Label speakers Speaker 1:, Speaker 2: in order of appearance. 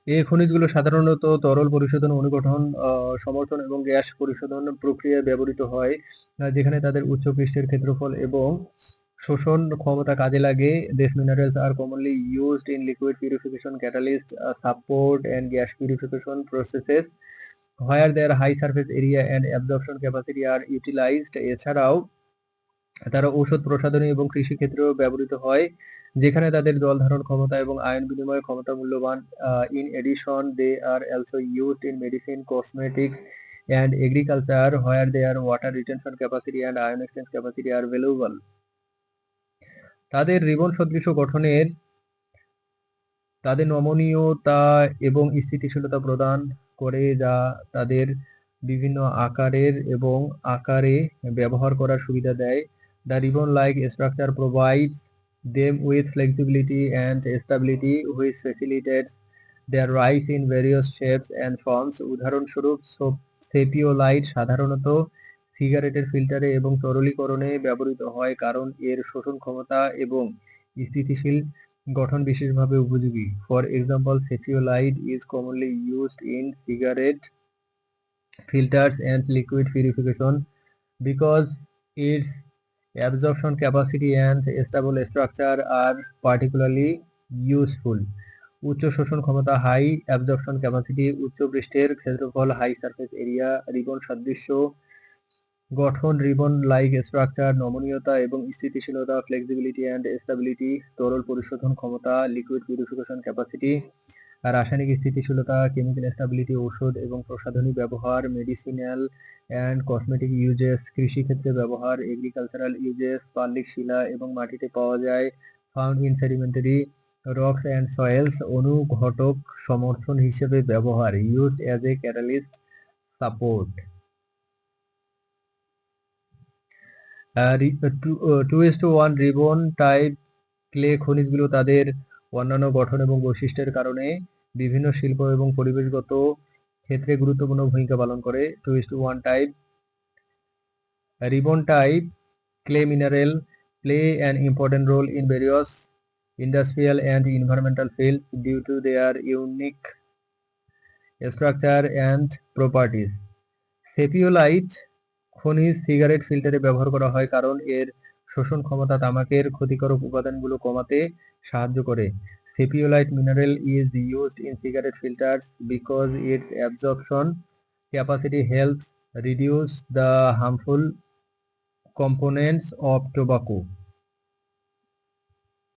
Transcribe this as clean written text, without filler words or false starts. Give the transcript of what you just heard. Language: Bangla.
Speaker 1: এই খনিজগুলো সাধারণত তরল পরিশোধন, অনুগঠন, সমর্থন এবং গ্যাস পরিশোধন প্রক্রিয়ায় ব্যবহৃত হয়, যেখানে তাদের উচ্চ পৃষ্ঠের ক্ষেত্রফল এবং শোষণ ক্ষমতা কাজে লাগে। These minerals are commonly used in liquid purification, catalyst support and gas purification processes where their high surface area and absorption capacity are utilized. এছাড়াও তারা ঔষধ প্রসাধনী এবং কৃষি ক্ষেত্রেও ব্যবহৃত হয়, যেখানে তাদের জল ধারণ ক্ষমতা এবং আয়ন বিনিময় ক্ষমতা মূল্যবান। In addition, they are also used in medicine, cosmetics, and agriculture, where their water retention capacity and ion exchange capacity are valuable. তাদের রিবন সদৃশ গঠনের তাদের নমনীয়তা এবং স্থিতিশীলতা প্রদান করে, যা তাদের বিভিন্ন আকারের এবং আকারে ব্যবহার করার সুবিধা দেয়। The ribbon-like structure provides them with flexibility and stability, which facilitates their rise in various shapes and forms. উদাহরণস্বরূপ, সেপিওলাইট সাধারণত সিগারেটের ফিল্টারে এবং তরলীকরণে ব্যবহৃত হয় কারণ এর শোষণ ক্ষমতা এবং স্থিতিশীল গঠন বিশেষভাবে উপযোগী। For example, cephyeolite is commonly used in cigarette filters and liquid purification because its absorption capacity and stable structure are particularly useful. উচ্চ শোষণ ক্ষমতা, হাই অ্যাবজর্পশন ক্যাপাসিটি, উচ্চ পৃষ্ঠের ক্ষেত্রফল, হাই সারফেস এরিয়া, রিবন সাদৃশ্য গঠন, রিবন লাইক স্ট্রাকচার, নমনীয়তা এবং স্থিতিশীলতা, ফ্লেক্সিবিলিটি অ্যান্ড স্টেবিলিটি, তরল পরিশোধন ক্ষমতা, লিকুইড পিউরিফিকেশন ক্যাপাসিটি, রাসায়নিক স্থিতিশীলতা, কেমিক্যাল স্টেবিলিটি, ঔষধ এবং প্রসাধনী ব্যবহার, মেডিসিনাল অ্যান্ড কসমেটিক ইউজেস, কৃষিক্ষেত্রে ব্যবহার, এগ্রিকালচারাল ইউজেস, পাললিক শিলা এবং মাটিতে পাওয়া যায়, found in sedimentary rocks and soils, অনুঘটক সমর্থন হিসেবে ব্যবহার, used as a catalyst support. 2:1 ribbon type clay খনিজগুলো তাদের অন্যান্য গঠন এবং বৈশিষ্ট্যের কারণে বিভিন্ন শিল্প এবং পরিবেশগত ক্ষেত্রে গুরুত্বপূর্ণ ভূমিকা পালন করে। 2:1 type ribbon type clay mineral play an important role in various industrial and environmental fields due to their unique structure and properties. সেপিওলাইট খনিজ সিগারেট ফিল্টারে ব্যবহার করা হয় কারণ এর শোষণ ক্ষমতা তামাকের ক্ষতিকারক উপাদানগুলো কমাতে সাহায্য করে। Sepiolite mineral is used in cigarette filters because its absorption capacity helps reduce the harmful components of tobacco.